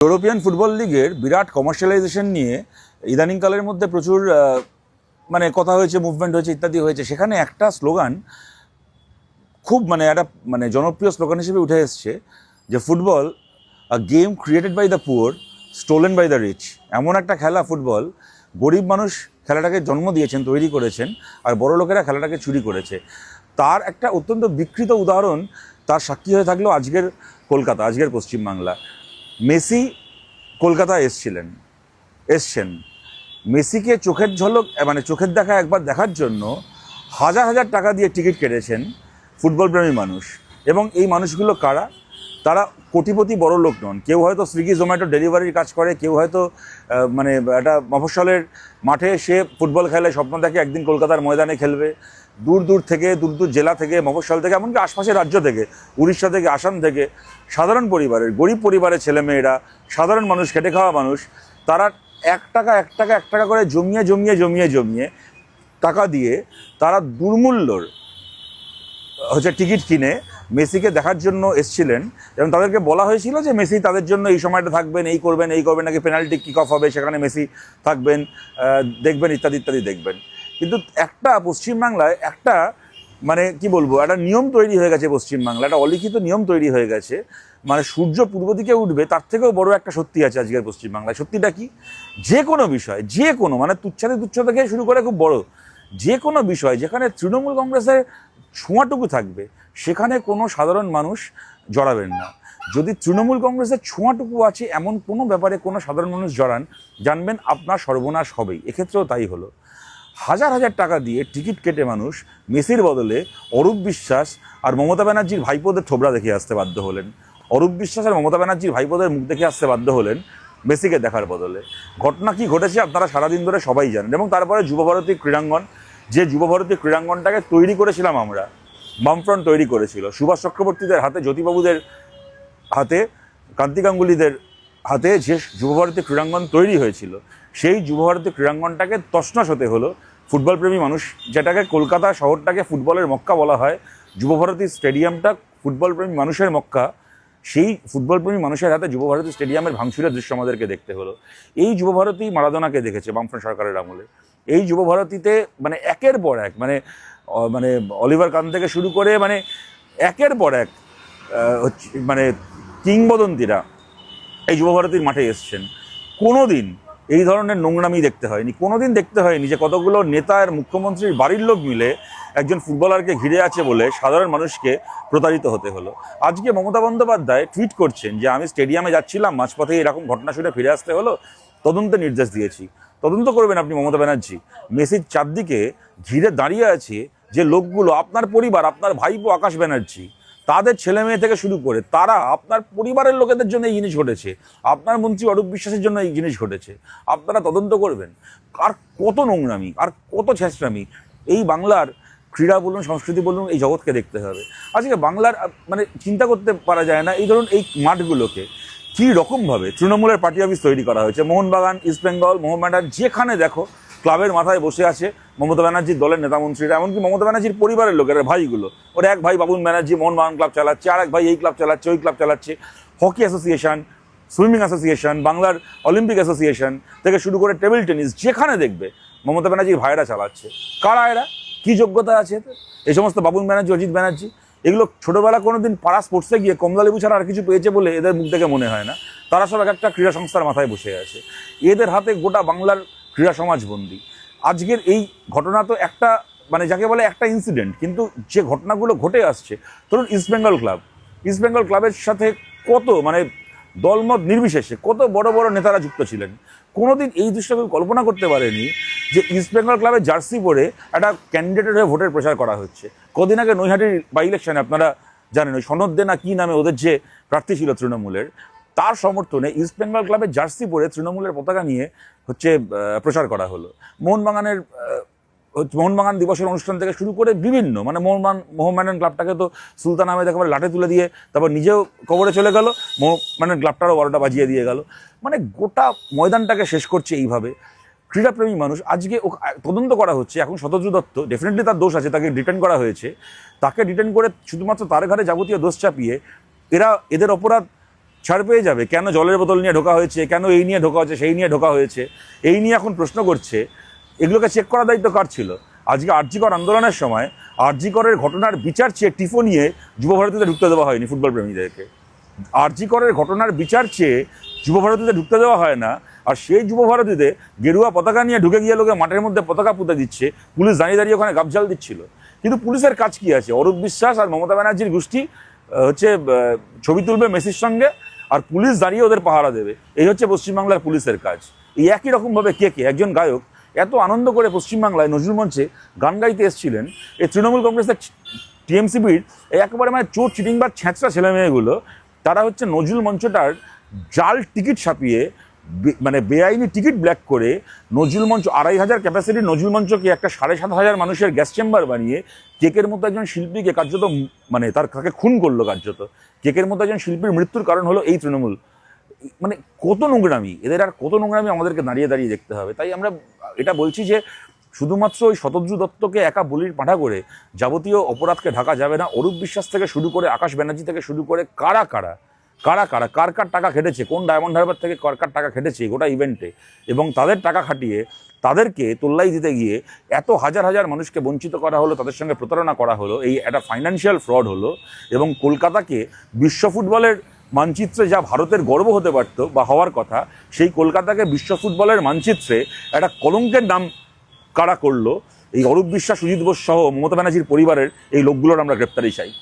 European football লিগের বিরাট commercialisation নিয়ে ইদানিংকালের মধ্যে প্রচুর কথা হয়েছে, মুভমেন্ট হয়েছে, ইত্যাদি হয়েছে। সেখানে একটা স্লোগান খুব একটা জনপ্রিয় স্লোগান হিসেবে উঠে এসছে যে football a game created by the poor, stolen by the rich. এমন একটা খেলা ফুটবল, গরিব মানুষ খেলাটাকে জন্ম দিয়েছেন, তৈরি করেছেন, আর বড় লোকেরা খেলাটাকে চুরি করেছে। তার একটা অত্যন্ত বিকৃত উদাহরণ তার সাক্ষী হয়ে থাকলো আজকের কলকাতা, আজকের পশ্চিমবাংলা। মেসি কলকাতায় এসছেন। মেসিকে চোখের ঝলক চোখের দেখা একবার দেখার জন্য হাজার হাজার টাকা দিয়ে টিকিট কেটেছেন ফুটবলপ্রেমী মানুষ। এবং এই মানুষগুলো কারা? তারা কোটিপতি বড় লোক নন। কেউ হয়তো সুইগি জোম্যাটো ডেলিভারির কাজ করে, কেউ হয়তো একটা মফস্বলের মাঠে সে ফুটবল খেলে, স্বপ্ন দেখে একদিন কলকাতার ময়দানে খেলবে। দূর দূর জেলা থেকে, মফস্বল থেকে, এমনকি আশপাশের রাজ্য থেকে, উড়িষ্যা থেকে, আসাম থেকে সাধারণ পরিবারের, গরিব পরিবারের ছেলেমেয়েরা, সাধারণ মানুষ, খেটে খাওয়া মানুষ, তারা এক টাকা করে জমিয়ে টাকা দিয়ে তারা দুর্মূল্যর টিকিট কিনে মেসিকে দেখার জন্য এসছিলেন। এবং তাদেরকে বলা হয়েছিল যে মেসি তাদের জন্য এই সময়টা থাকবেন, এই করবেন, নাকি পেনাল্টি কিক অফ হবে, সেখানে মেসি থাকবেন, দেখবেন, ইত্যাদি ইত্যাদি দেখবেন। কিন্তু একটা পশ্চিমবাংলায় একটা একটা নিয়ম তৈরি হয়ে গেছে পশ্চিমবাংলা, একটা অলিখিত নিয়ম তৈরি হয়ে গেছে। সূর্য পূর্ব দিকে উঠবে, তার থেকেও বড় একটা সত্যি আছে আজকের পশ্চিমবাংলায়। সত্যিটা কি? যে কোনো বিষয়, যে কোনো তুচ্ছ থেকে শুরু করে খুব বড় যে কোনো বিষয় যেখানে তৃণমূল কংগ্রেসের ছোঁয়াটুকু থাকবে, সেখানে কোনো সাধারণ মানুষ জড়াবেন না। যদি তৃণমূল কংগ্রেসের ছোঁয়াটুকু আছে এমন কোনো ব্যাপারে কোনো সাধারণ মানুষ জড়ান, জানবেন আপনার সর্বনাশ হবেই। এক্ষেত্রেও তাই হলো। হাজার হাজার টাকা দিয়ে টিকিট কেটে মানুষ মেসির বদলে অরূপ বিশ্বাস আর মমতা ব্যানার্জির ভাইপোদের থোবরা দেখে আসতে বাধ্য হলেন। অরূপ বিশ্বাস আর মমতা ব্যানার্জির ভাইপোদের মুখ দেখে আসতে বাধ্য হলেন মেসিকে দেখার বদলে। ঘটনা কি ঘটেছে আপনারা সারাদিন ধরে সবাই জানেন। এবং তারপরে যুবভারতী ক্রীড়াঙ্গন, যে যুবভারতী ক্রীড়াঙ্গনটাকে তৈরি করেছিলাম আমরা, বামফ্রন্ট তৈরি করেছিল, সুভাষ চক্রবর্তীদের হাতে, জ্যোতিবাবুদের হাতে, কান্তি গাঙ্গুলিদের হাতে যে যুবভারতী ক্রীড়াঙ্গন তৈরি হয়েছিল, সেই যুবভারতী ক্রীড়াঙ্গনটাকে তছনছ হতে হলো। ফুটবলপ্রেমী মানুষ, যেটাকে কলকাতা শহরটাকে ফুটবলের মক্কা বলা হয়, যুবভারতী স্টেডিয়ামটা ফুটবলপ্রেমী মানুষের মক্কা, সেই ফুটবলপ্রেমী মানুষের হাতে যুবভারতী স্টেডিয়ামের ভাঙচুরের দৃশ্য আমাদেরকে দেখতে হলো। এই যুবভারতী মারাদোনাকে দেখেছে বামফ্রন্ট সরকারের আমলে। এই যুবভারতীতে একের পর এক অলিভার কান থেকে শুরু করে একের পর এক কিংবদন্তিরা এই যুবভারতীর মাঠে এসছেন। কোনো দিন এই ধরনের নোংরামি দেখতে হয়নি, কোনো দিন দেখতে হয়নি যে কতগুলো নেতা আর মুখ্যমন্ত্রীর বাড়ির লোক মিলে একজন ফুটবলারকে ঘিরে আছে বলে সাধারণ মানুষকে প্রতারিত হতে হলো। আজকে মমতা বন্দ্যোপাধ্যায় টুইট করছেন যে আমি স্টেডিয়ামে যাচ্ছিলাম, মাঝপথে এরকম ঘটনা শুনে ফিরে আসতে হলো, তদন্তের নির্দেশ দিয়েছি। তদন্ত করবেন আপনি মমতা ব্যানার্জি। মেসির চারদিকে ঘিরে দাঁড়িয়ে আছে যে লোকগুলো, আপনার পরিবার, আপনার ভাইপো আকাশ ব্যানার্জি, তাদের ছেলে মেয়ে থেকে শুরু করে তারা, আপনার পরিবারের লোকেদের জন্য এই জিনিস ঘটেছে, আপনার মন্ত্রী অরূপ বিশ্বাসের জন্য এই জিনিস ঘটেছে। আপনারা তদন্ত করবেন। আর কত নোংরামি, আর কত ছেঁচড়ামি এই বাংলার ক্রীড়া বলুন, সংস্কৃতি বলুন, এই জগৎকে দেখতে হবে। আজকে বাংলার চিন্তা করতে পারা যায় না এই ধরুন এই মাঠগুলোকে কী রকমভাবে তৃণমূলের পার্টি অফিস তৈরি করা হয়েছে। মোহনবাগান, ইস্টবেঙ্গল, মোহামেডান, যেখানে দেখো ক্লাবের মাথায় বসে আছে মমতা ব্যানার্জির দলের নেতামন্ত্রীরা, এমনকি মমতা ব্যানার্জির পরিবারের লোকেরা, ভাইগুলো। ওর এক ভাই বাবুন ব্যানার্জি মোহনবাগান ক্লাব চালাচ্ছে, আর এক ভাই এই ক্লাব চালাচ্ছে, ওই ক্লাব চালাচ্ছে। হকি অ্যাসোসিয়েশন, সুইমিং অ্যাসোসিয়েশন, বাংলার অলিম্পিক অ্যাসোসিয়েশন থেকে শুরু করে টেবিল টেনিস, যেখানে দেখবে মমতা ব্যানার্জির ভাইরা চালাচ্ছে। কারা এরা? কী যোগ্যতা আছে এই সমস্ত বাবুন ব্যানার্জি, অজিত ব্যানার্জি? এগুলো ছোটোবেলা কোনো দিন পাড়া স্পোর্টসে গিয়ে কমলালেবু ছাড়া আর কিছু পেয়েছে বলে এদের মুখ দেখে মনে হয় না। তারা সব একটা ক্রীড়া সংস্থার মাথায় বসে আছে। এদের হাতে গোটা বাংলার ক্রীড়া সমাজ বন্দী। আজকের এই ঘটনা তো একটা যাকে বলে একটা ইনসিডেন্ট, কিন্তু যে ঘটনাগুলো ঘটে আসছে, ধরুন ইস্টবেঙ্গল ক্লাবের সাথে কত দলমত নির্বিশেষে কত বড় বড় নেতারা যুক্ত ছিলেন। কোনোদিন এই দৃশ্যকে কল্পনা করতে পারেনি যে ইস্টবেঙ্গল ক্লাবের জার্সি পরে একটা ক্যান্ডিডেটের হয়ে ভোটের প্রচার করা হচ্ছে। কদিন আগে নৈহাটির বাই ইলেকশনে আপনারা জানেন, ওই সনদ দে না কী নামে ওদের যে প্রার্থী ছিল তৃণমূলের, তার সমর্থনে ইস্টবেঙ্গল ক্লাবের জার্সি পরে তৃণমূলের পতাকা নিয়ে প্রচার করা হলো। মোহনবাগান দিবসের অনুষ্ঠান থেকে শুরু করে বিভিন্ন মোহামেডান ক্লাবটাকে তো সুলতান আহমেদ একেবারে লাঠে তুলে দিয়ে তারপর নিজেও কবরে চলে গেল, মোহামেডান ক্লাবটারও 12টা বাজিয়ে দিয়ে গেল। গোটা ময়দানটাকে শেষ করছে এইভাবে ক্রীড়াপ্রেমী মানুষ। আজকে তদন্ত করা হচ্ছে। এখন শতদ্রু দত্ত, ডেফিনেটলি তার দোষ আছে, তাকে ডিটেন করা হয়েছে। তাকে ডিটেন করে শুধুমাত্র তার ঘাড়ে যাবতীয় দোষ চাপিয়ে এদের অপরাধ ছাড় পেয়ে যাবে। কেন জলের বোতল নিয়ে ঢোকা হয়েছে, কেন এই নিয়ে ঢোকা হয়েছে, সেই নিয়ে ঢোকা হয়েছে, এই নিয়ে এখন প্রশ্ন করছে। এগুলোকে চেক করার দায়িত্ব কার ছিল? আজকে আরজিকর আন্দোলনের সময় আরজিকরের ঘটনার বিচার চেয়ে টিফো নিয়ে যুবভারতীতে ঢুকতে দেওয়া হয়নি ফুটবল প্রেমীদেরকে। আরজিকরের ঘটনার বিচার চেয়ে যুবভারতীতে ঢুকতে দেওয়া হয় না, আর সেই যুবভারতীতে গেরুয়া পতাকা নিয়ে ঢুকে গিয়ে লোকে মাঠের মধ্যে পতাকা পুঁতে দিচ্ছে, পুলিশ দাঁড়িয়ে দাঁড়িয়ে ওখানে গাবজাল দিচ্ছিল। কিন্তু পুলিশের কাজ কি আছে? অরূপ বিশ্বাস আর মমতা ব্যানার্জির গোষ্ঠী হচ্ছে ছবি তুলবে মেসির সঙ্গে, আর পুলিশ দাঁড়িয়ে ওদের পাহারা দেবে। এই হচ্ছে পশ্চিমবাংলার পুলিশের কাজ। এই একই রকমভাবে কে একজন গায়ক এত আনন্দ করে পশ্চিমবাংলায় নজরুল মঞ্চে গান গাইতে এসেছিলেন, এই তৃণমূল কংগ্রেসের টিএমসিবির একেবারে মানে চোর চিটিংবার ছ্যাঁচড়া ছেলেমেয়েগুলো, তারা হচ্ছে নজরুল মঞ্চটার জাল টিকিট ছাপিয়ে, মানে বেআইনি টিকিট ব্ল্যাক করে নজরুল মঞ্চ 2500 ক্যাপাসিটির নজরুল মঞ্চকে একটা 7500 মানুষের গ্যাস চেম্বার বানিয়ে কেকের মতো একজন শিল্পীকে কার্যত মানে তাকে খুন করলো। কার্যত কেকের মতো একজন শিল্পীর মৃত্যুর কারণ হলো এই তৃণমূল। মানে কত নোংরামি এদের, আর কত নোংরামি আমাদেরকে দাঁড়িয়ে দাঁড়িয়ে দেখতে হবে। তাই আমরা এটা বলছি যে শুধুমাত্র ওই শতদ্রু দত্তকে একা বলির পাঁঠা করে যাবতীয় অপরাধকে ঢাকা যাবে না। অরূপ বিশ্বাস থেকে শুরু করে আকাশ ব্যানার্জি থেকে শুরু করে কারা কার টাকা খেটেছে, কোন ডায়মন্ড হারবার থেকে কার টাকা খেটেছে গোটা ইভেন্টে, এবং তাদের টাকা খাটিয়ে তাদেরকে তোল্লাই দিতে গিয়ে এত হাজার হাজার মানুষকে বঞ্চিত করা হলো, তাদের সঙ্গে প্রতারণা করা হলো, এই একটা ফাইন্যান্সিয়াল ফ্রড হলো। এবং কলকাতাকে বিশ্ব ফুটবলের মানচিত্রে যা ভারতের গর্ব হতে পারত বা হওয়ার কথা, সেই কলকাতাকে বিশ্ব ফুটবলের মানচিত্রে একটা কলঙ্কের নাম কারা করলো। এই অরূপ বিশ্বাস, সুজিত বোস সহ মমতা ব্যানার্জির পরিবারের এই লোকগুলোর আমরা গ্রেপ্তারি চাই।